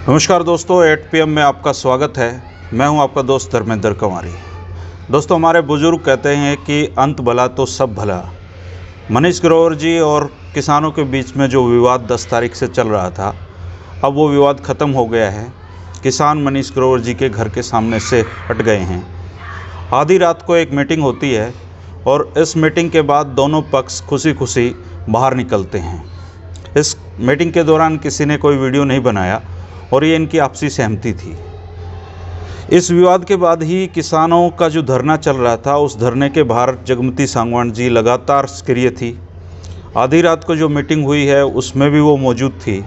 नमस्कार दोस्तों, 8 PM में आपका स्वागत है। मैं हूं आपका दोस्त धर्मेंद्र कंवारी। दोस्तों, हमारे बुजुर्ग कहते हैं कि अंत भला तो सब भला। मनीष ग्रोवर जी और किसानों के बीच में जो विवाद 10 तारीख से चल रहा था, अब वो विवाद ख़त्म हो गया है। किसान मनीष ग्रोवर जी के घर के सामने से हट गए हैं। आधी रात को एक मीटिंग होती है और इस मीटिंग के बाद दोनों पक्ष खुशी खुशी बाहर निकलते हैं। इस मीटिंग के दौरान किसी ने कोई वीडियो नहीं बनाया और ये इनकी आपसी सहमति थी। इस विवाद के बाद ही किसानों का जो धरना चल रहा था, उस धरने के बाहर जगमती सांगवान जी लगातार सक्रिय थी। आधी रात को जो मीटिंग हुई है उसमें भी वो मौजूद थी।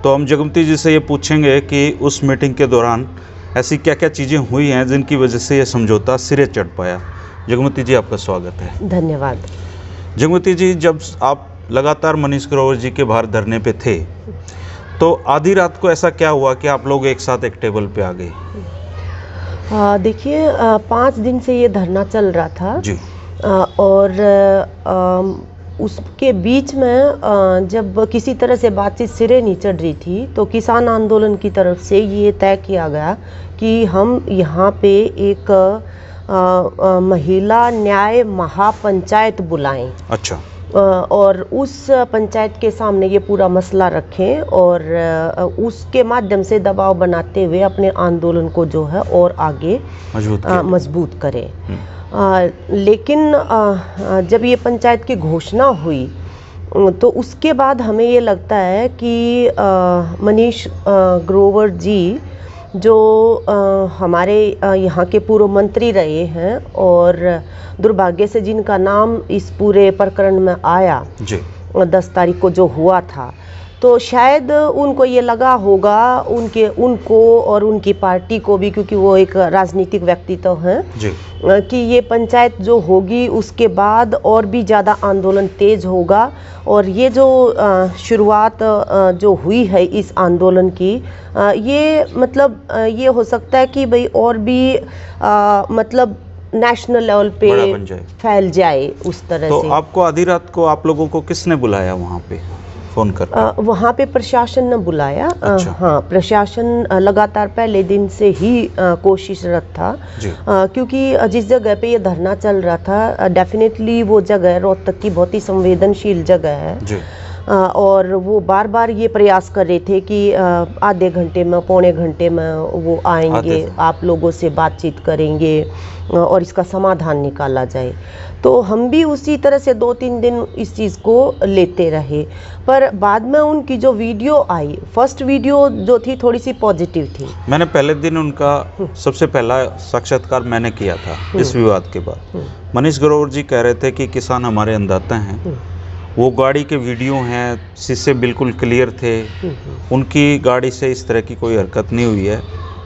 तो हम जगमती जी से ये पूछेंगे कि उस मीटिंग के दौरान ऐसी क्या क्या चीज़ें हुई हैं जिनकी वजह से ये समझौता सिरे चढ़ पाया। जगमती जी, आपका स्वागत है। धन्यवाद। जगमती जी, जब आप लगातार मनीष ग्रोवर जी के बाहर धरने पे थे, तो आधी रात को ऐसा क्या हुआ कि आप लोग एक साथ एक टेबल पे आ गए? देखिए, 5 दिन से ये धरना चल रहा था जी। और उसके बीच में जब किसी तरह से बातचीत सिरे नहीं चढ़ रही थी, तो किसान आंदोलन की तरफ से ये तय किया गया कि हम यहाँ पे एक महिला न्याय महापंचायत बुलाएं। अच्छा। और उस पंचायत के सामने ये पूरा मसला रखें और उसके माध्यम से दबाव बनाते हुए अपने आंदोलन को जो है और आगे मजबूत करें। लेकिन जब ये पंचायत की घोषणा हुई तो उसके बाद हमें ये लगता है कि मनीष ग्रोवर जी जो हमारे यहाँ के पूर्व मंत्री रहे हैं और दुर्भाग्य से जिनका नाम इस पूरे प्रकरण में आया जी, 10 तारीख को जो हुआ था, तो शायद उनको ये लगा होगा, उनको और उनकी पार्टी को भी, क्योंकि वो एक राजनीतिक व्यक्तित्व हैं, कि ये पंचायत जो होगी उसके बाद और भी ज़्यादा आंदोलन तेज होगा और ये जो शुरुआत जो हुई है इस आंदोलन की, ये मतलब ये हो सकता है कि भाई और भी मतलब नेशनल लेवल पे फैल जाए उस तरह से। तो आपको आधी रात को आप लोगों को किसने बुलाया वहाँ पे फ़ोन कर? वहाँ पे प्रशासन ने बुलाया। अच्छा। हाँ, प्रशासन लगातार पहले दिन से ही कोशिशरत था, क्योंकि जिस जगह पे ये धरना चल रहा था, डेफिनेटली वो जगह रोहतक की बहुत ही संवेदनशील जगह है जी। और वो बार बार ये प्रयास कर रहे थे कि आधे घंटे में, पौने घंटे में वो आएंगे, आप लोगों से बातचीत करेंगे और इसका समाधान निकाला जाए। तो हम भी उसी तरह से 2-3 दिन इस चीज़ को लेते रहे, पर बाद में उनकी जो वीडियो आई, फर्स्ट वीडियो जो थी थोड़ी सी पॉजिटिव थी। मैंने पहले दिन उनका सबसे पहला साक्षात्कार मैंने किया था इस विवाद के बाद। मनीष ग्रोवर जी कह रहे थे कि किसान हमारे अन्नदाता हैं। वो गाड़ी के वीडियो हैं, शीशे बिल्कुल क्लियर थे, उनकी गाड़ी से इस तरह की कोई हरकत नहीं हुई है।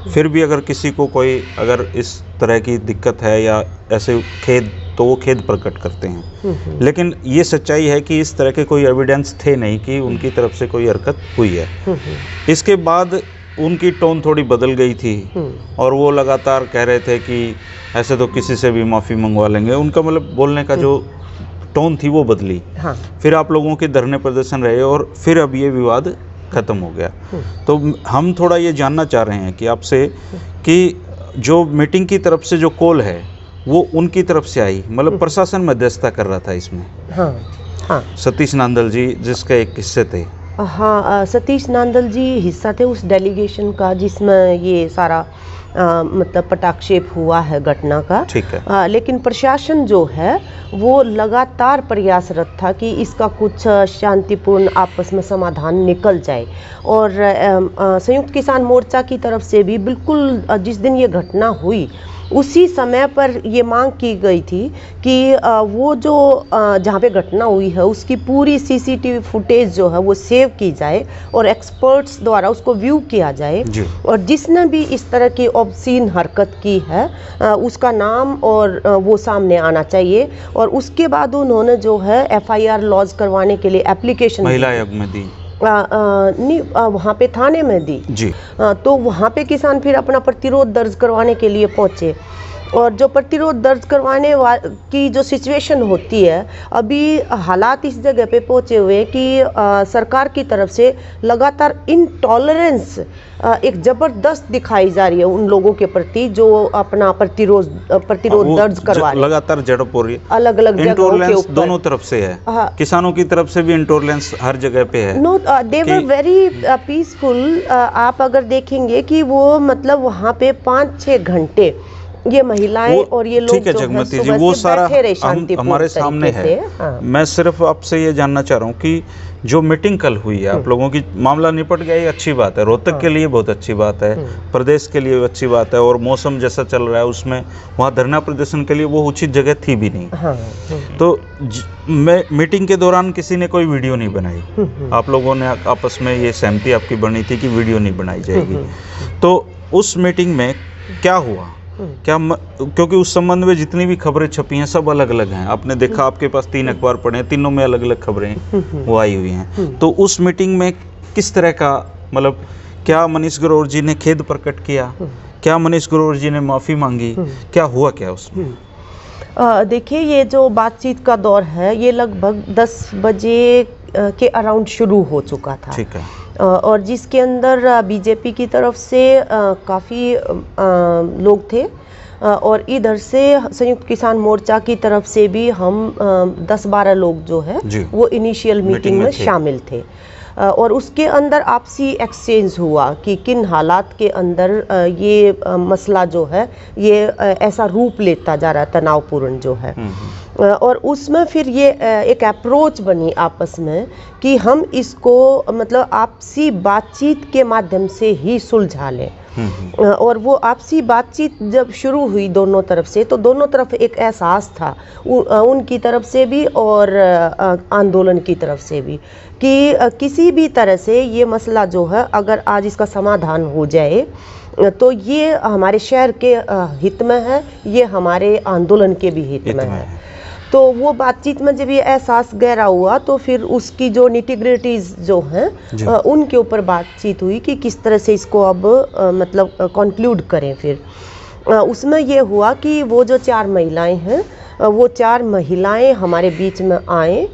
फिर भी अगर किसी को कोई अगर इस तरह की दिक्कत है या ऐसे खेद, तो वो खेद प्रकट करते हैं। लेकिन ये सच्चाई है कि इस तरह के कोई एविडेंस थे नहीं कि उनकी तरफ से कोई हरकत हुई है। इसके बाद उनकी टोन थोड़ी बदल गई थी और वो लगातार कह रहे थे कि ऐसे तो किसी से भी माफ़ी मंगवा लेंगे। उनका मतलब बोलने का जो टोन थी वो बदली। हाँ। फिर आप लोगों के धरने प्रदर्शन रहे और फिर अब ये विवाद ख़त्म हो गया। तो हम थोड़ा ये जानना चाह रहे हैं कि आपसे कि जो मीटिंग की तरफ से जो कॉल है वो उनकी तरफ से आई, मतलब प्रशासन मध्यस्थता कर रहा था इसमें। हाँ। हाँ। सतीश नांदल जी जिसके एक हिस्से थे। हाँ, सतीश नांदल जी हिस्सा थे उस डेलीगेशन का जिसमें ये सारा मतलब पटाक्षेप हुआ है घटना का। ठीक है। लेकिन प्रशासन जो है वो लगातार प्रयासरत था कि इसका कुछ शांतिपूर्ण आपस में समाधान निकल जाए। और संयुक्त किसान मोर्चा की तरफ से भी बिल्कुल जिस दिन ये घटना हुई उसी समय पर ये मांग की गई थी कि वो जो जहाँ पे घटना हुई है उसकी पूरी CCTV फुटेज जो है वो सेव की जाए और एक्सपर्ट्स द्वारा उसको व्यू किया जाए और जिसने भी इस तरह की ऑब्सीन हरकत की है उसका नाम और वो सामने आना चाहिए। और उसके बाद उन्होंने जो है FIR लॉज करवाने के लिए एप्लीकेशन महिला आयोग में दी, नहीं वहाँ पे थाने में दी जी। तो वहाँ पे किसान फिर अपना प्रतिरोध दर्ज करवाने के लिए पहुँचे और जो प्रतिरोध दर्ज करवाने की जो सिचुएशन होती है, अभी हालात इस जगह पे पहुंचे हुए हैं कि सरकार की तरफ से लगातार इनटॉलरेंस एक जबरदस्त दिखाई जा रही है उन लोगों के प्रति जो अपना प्रतिरोध दर्ज करवा रहे हैं। लगातार झड़प हो रही है अलग अलग जगहों के ऊपर, दोनों तरफ से है। हाँ। किसानों की तरफ से भी इंटॉलरेंस हर जगह पे है। No, they were very peaceful. आप अगर देखेंगे कि वो मतलब वहाँ पे 5-6 घंटे ये महिलाएं और ये लोग ठीक है जो जगमती हैं जी, सुबह वो से सारा बैठे रहे शांतिपूर्ण हमारे सामने तरीके है। से। हाँ। मैं सिर्फ आपसे ये जानना चाह रहा हूँ कि जो मीटिंग कल हुई है, आप लोगों की मामला निपट गया, ये अच्छी बात है। रोहतक के लिए बहुत अच्छी बात है, प्रदेश के लिए अच्छी बात है। और मौसम जैसा चल रहा है उसमें वहाँ धरना प्रदर्शन के लिए वो उचित जगह थी भी नहीं। हाँ। तो मैं मीटिंग के दौरान किसी ने कोई वीडियो नहीं बनाई। आप लोगों ने आपस में ये सहमति आपकी बनी थी कि वीडियो नहीं बनाई जाएगी। तो उस मीटिंग में क्या हुआ? क्योंकि उस संबंध में जितनी भी खबरें छपी हैं सब अलग अलग हैं। आपने देखा, आपके पास 3 अखबार पढ़े हैं, तीनों में अलग अलग खबरें वो आई हुई हैं। तो उस मीटिंग में किस तरह का, मतलब क्या मनीष ग्रोवर जी ने खेद प्रकट किया? क्या मनीष ग्रोवर जी ने माफ़ी मांगी? क्या हुआ क्या उसमें? देखिए, ये जो बातचीत का दौर है ये लगभग 10 बजे के अराउंड शुरू हो चुका था। ठीक है। और जिसके अंदर बीजेपी की तरफ से काफ़ी लोग थे और इधर से संयुक्त किसान मोर्चा की तरफ से भी हम 10-12 लोग जो है वो इनिशियल मीटिंग में शामिल थे। और उसके अंदर आपसी एक्सचेंज हुआ कि किन हालात के अंदर ये मसला जो है ये ऐसा रूप लेता जा रहा है, तनावपूर्ण जो है। और उसमें फिर ये एक अप्रोच बनी आपस में कि हम इसको मतलब आपसी बातचीत के माध्यम से ही सुलझा लें। और वो आपसी बातचीत जब शुरू हुई दोनों तरफ से, तो दोनों तरफ एक एहसास था उनकी तरफ से भी और आंदोलन की तरफ से भी कि किसी भी तरह से ये मसला जो है अगर आज इसका समाधान हो जाए तो ये हमारे शहर के हित में है, ये हमारे आंदोलन के भी हित में है। तो वो बातचीत में जब ये एहसास गहरा हुआ तो फिर उसकी जो निटिग्रिटीज जो हैं उनके ऊपर बातचीत हुई कि किस तरह से इसको अब मतलब कंक्लूड करें। फिर उसमें ये हुआ कि वो जो 4 महिलाएं हैं वो 4 महिलाएं हमारे बीच में आए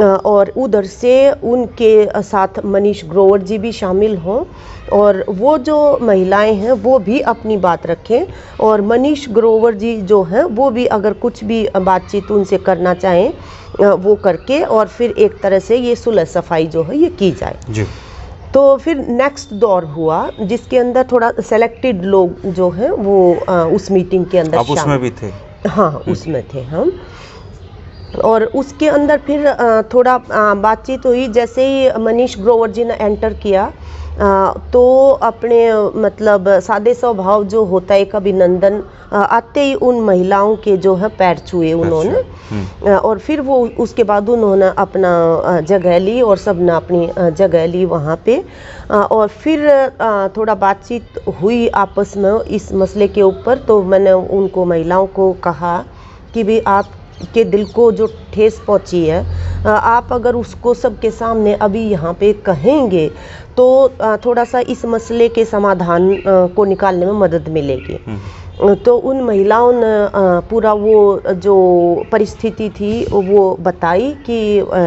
और उधर से उनके साथ मनीष ग्रोवर जी भी शामिल हों और वो जो महिलाएं हैं वो भी अपनी बात रखें और मनीष ग्रोवर जी जो हैं वो भी अगर कुछ भी बातचीत उनसे करना चाहें वो करके और फिर एक तरह से ये सुलह सफाई जो है ये की जाए जी। तो फिर नेक्स्ट दौर हुआ जिसके अंदर थोड़ा सेलेक्टेड लोग जो हैं वो उस मीटिंग के अंदर उसमें भी थे। हाँ, उसमें थे हम। और उसके अंदर फिर थोड़ा बातचीत हुई। जैसे ही मनीष ग्रोवर जी ने एंटर किया तो अपने मतलब सादे स्वभाव जो होता है एक अभिनंदन आते ही उन महिलाओं के जो है पैर छुए उन्होंने और फिर वो उसके बाद उन्होंने अपना जगह ली और सब ने अपनी जगह ली वहाँ पे। और फिर थोड़ा बातचीत हुई आपस में इस मसले के ऊपर। तो मैंने उनको महिलाओं को कहा कि भाई आप के दिल को जो ठेस पहुंची है आप अगर उसको सबके सामने अभी यहाँ पे कहेंगे तो थोड़ा सा इस मसले के समाधान को निकालने में मदद मिलेगी। तो उन महिलाओं ने पूरा वो जो परिस्थिति थी वो बताई कि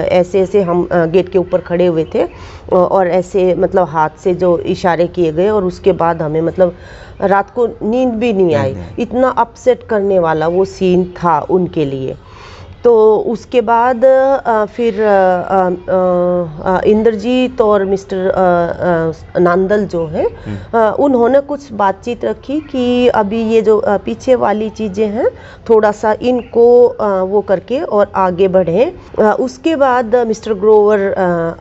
ऐसे ऐसे हम गेट के ऊपर खड़े हुए थे और ऐसे मतलब हाथ से जो इशारे किए गए और उसके बाद हमें मतलब रात को नींद भी नहीं आई, इतना अपसेट करने वाला वो सीन था उनके लिए। तो उसके बाद फिर इंद्रजीत और मिस्टर नांदल जो है उन्होंने कुछ बातचीत रखी कि अभी ये जो पीछे वाली चीज़ें हैं थोड़ा सा इनको वो करके और आगे बढ़ें। उसके बाद मिस्टर ग्रोवर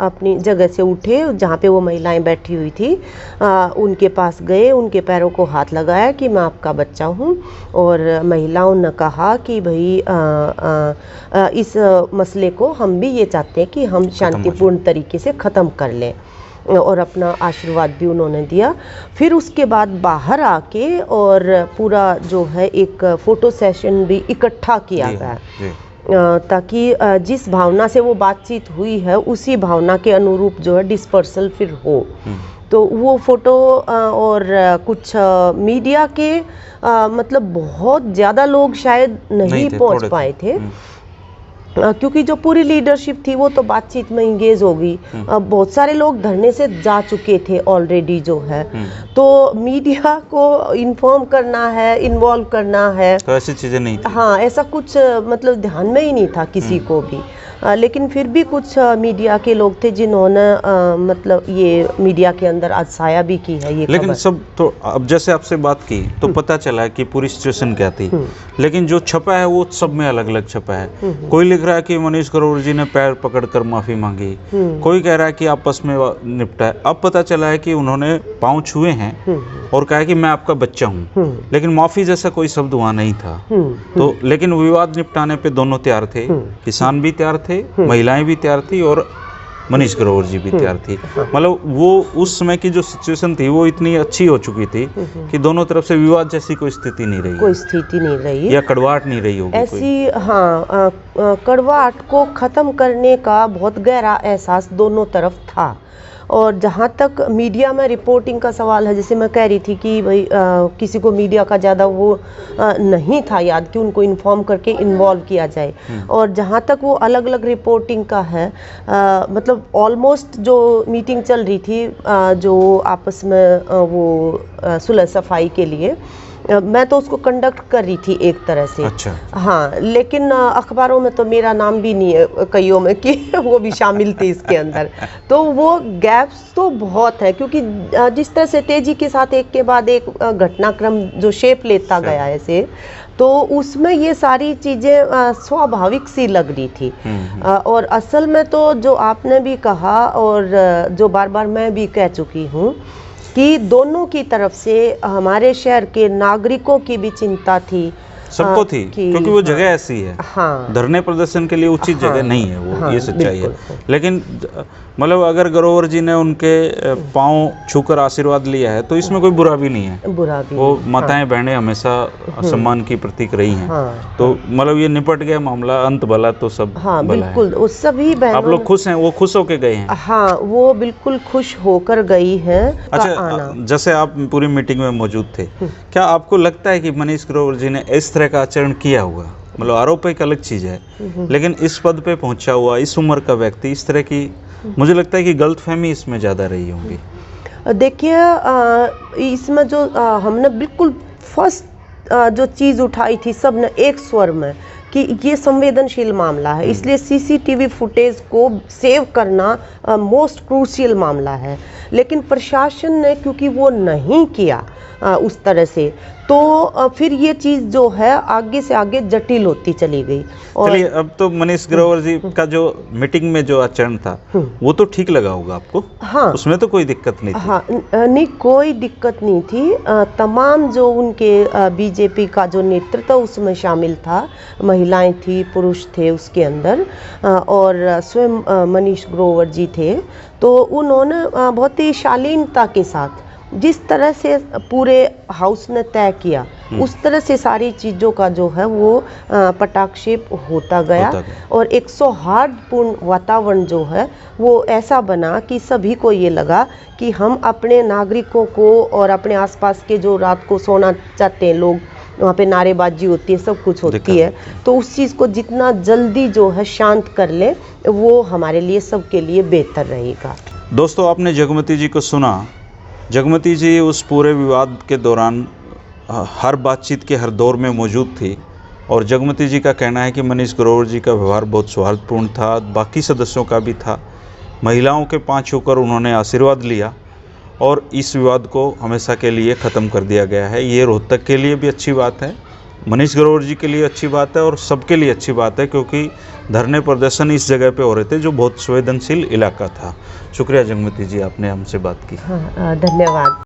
अपनी जगह से उठे जहाँ पे वो महिलाएं बैठी हुई थी, उनके पास गए, उनके पैरों को हाथ लगाया कि मैं आपका बच्चा हूँ। और महिलाओं ने कहा कि भाई इस मसले को हम भी ये चाहते हैं कि हम शांतिपूर्ण तरीके से ख़त्म कर लें और अपना आशीर्वाद भी उन्होंने दिया। फिर उसके बाद बाहर आके और पूरा जो है एक फ़ोटो सेशन भी इकट्ठा किया गया ताकि जिस भावना से वो बातचीत हुई है उसी भावना के अनुरूप जो है डिस्पर्सल फिर हो। तो वो फोटो और कुछ मीडिया के मतलब बहुत ज़्यादा लोग शायद नहीं पहुंच पाए थे, क्योंकि जो पूरी लीडरशिप थी वो तो बातचीत में इंगेज हो गई। बहुत सारे लोग धरने से जा चुके थे ऑलरेडी जो है, तो मीडिया को इन्फॉर्म करना है, इन्वॉल्व करना है, तो ऐसी चीज़ें नहीं थी। हाँ, ऐसा कुछ मतलब ध्यान में ही नहीं था किसी को भी। लेकिन फिर भी कुछ मीडिया के लोग थे जिन्होंने मतलब ये मीडिया के अंदर आज साया भी की है ये लेकिन खबर। सब तो अब जैसे आपसे बात की तो पता चला कि पूरी सिचुएशन क्या थी, लेकिन जो छपा है वो सब में अलग अलग छपा है। कोई लिख रहा है कि मनीष ग्रोवर जी ने पैर पकड़कर माफ़ी मांगी, कोई कह रहा है कि आपस में निपटा है। अब पता चला है कि उन्होंने पाँव छुए हैं और कहा है कि मैं आपका बच्चा हूँ, लेकिन माफ़ी जैसा कोई शब्द वहाँ नहीं था। तो लेकिन विवाद निपटाने पे दोनों तैयार थे, किसान भी तैयार थे, महिलाएं भी तैयार थी और मनीष ग्रोवर जी भी तैयार थी। मतलब वो उस समय की जो सिचुएशन थी वो इतनी अच्छी हो चुकी थी कि दोनों तरफ से विवाद जैसी कोई स्थिति नहीं रही, कोई स्थिति नहीं रही या कड़वाहट नहीं रही होगी ऐसी। हाँ, कड़वाहट को ख़त्म करने का बहुत गहरा एहसास दोनों तरफ था। और जहाँ तक मीडिया में रिपोर्टिंग का सवाल है, जैसे मैं कह रही थी कि भाई किसी को मीडिया का ज़्यादा वो नहीं था याद कि उनको इन्फॉर्म करके इन्वॉल्व किया जाए। और जहाँ तक वो अलग अलग रिपोर्टिंग का है, मतलब ऑलमोस्ट जो मीटिंग चल रही थी जो आपस में वो सुलह सफाई के लिए, मैं तो उसको कंडक्ट कर रही थी एक तरह से। अच्छा। हाँ, लेकिन अखबारों में तो मेरा नाम भी नहीं है कईयों में कि वो भी शामिल थे इसके अंदर। तो वो गैप्स तो बहुत है, क्योंकि जिस तरह से तेजी के साथ एक के बाद एक घटनाक्रम जो शेप लेता गया ऐसे, तो उसमें ये सारी चीज़ें स्वाभाविक सी लग रही थी। और असल में तो जो आपने भी कहा और जो बार बार मैं भी कह चुकी हूँ कि दोनों की तरफ से हमारे शहर के नागरिकों की भी चिंता थी, सबको थी, क्योंकि वो जगह ऐसी है। हाँ, धरने प्रदर्शन के लिए उचित जगह नहीं है वो, ये सच्चाई है। बिल्कुल। लेकिन मतलब अगर ग्रोवर जी ने उनके पाँव छूकर आशीर्वाद लिया है तो इसमें कोई बुरा भी नहीं है। बुरा भी वो माताएं बहनें हमेशा सम्मान की प्रतीक रही हैं। तो मतलब ये निपट गया मामला, अंत भला तो सब हाँ, भला है। बिल्कुल। वो सभी बहनों, आप लोग खुश हैं? वो खुश होके गए हैं? हाँ, वो बिल्कुल खुश होकर गई हैं। अच्छा, जैसे आप पूरी मीटिंग में मौजूद थे, क्या आपको लगता है कि मनीष ग्रोवर जी ने इस तरह का आचरण किया होगा? मतलब आरोप एक अलग चीज़ है, लेकिन इस पद पे पहुंचा हुआ इस उम्र का व्यक्ति इस तरह की, मुझे लगता है कि गलतफहमी इसमें ज़्यादा रही होंगी। देखिए, इसमें जो हमने बिल्कुल फर्स्ट जो चीज़ उठाई थी सब ने एक स्वर में कि ये संवेदनशील मामला है, इसलिए सीसीटीवी फुटेज को सेव करना मोस्ट क्रूशियल मामला है। लेकिन प्रशासन ने क्योंकि वो नहीं किया उस तरह से, तो फिर ये चीज़ जो है आगे से आगे जटिल होती चली गई। और चलिए, अब तो मनीष ग्रोवर जी का जो मीटिंग में जो आचरण था वो तो ठीक लगा होगा आपको? हाँ, उसमें तो कोई दिक्कत नहीं थी? हाँ, नहीं, कोई दिक्कत नहीं थी। तमाम जो उनके बीजेपी का जो नेतृत्व उसमें शामिल था, महिलाएं थी, पुरुष थे उसके अंदर, और स्वयं मनीष ग्रोवर जी थे, तो उन्होंने बहुत ही शालीनता के साथ जिस तरह से पूरे हाउस ने तय किया उस तरह से सारी चीज़ों का जो है वो पटाक्षेप होता गया और एक सौहार्दपूर्ण वातावरण जो है वो ऐसा बना कि सभी को ये लगा कि हम अपने नागरिकों को और अपने आसपास के जो रात को सोना चाहते हैं लोग, वहाँ पे नारेबाजी होती है, सब कुछ होती है, तो उस चीज़ को जितना जल्दी जो है शांत कर ले वो हमारे लिए, सबके लिए बेहतर रहेगा। दोस्तों, आपने जगमती जी को सुना। जगमती जी उस पूरे विवाद के दौरान हर बातचीत के हर दौर में मौजूद थी और जगमती जी का कहना है कि मनीष ग्रोवर जी का व्यवहार बहुत सौहार्दपूर्ण था, बाकी सदस्यों का भी था। महिलाओं के पाँव छूकर उन्होंने आशीर्वाद लिया और इस विवाद को हमेशा के लिए ख़त्म कर दिया गया है। ये रोहतक के लिए भी अच्छी बात है, मनीष ग्रोवर जी के लिए अच्छी बात है और सबके लिए अच्छी बात है, क्योंकि धरने प्रदर्शन इस जगह पे हो रहे थे जो बहुत संवेदनशील इलाका था। शुक्रिया जगमती जी, आपने हमसे बात की। हाँ, धन्यवाद।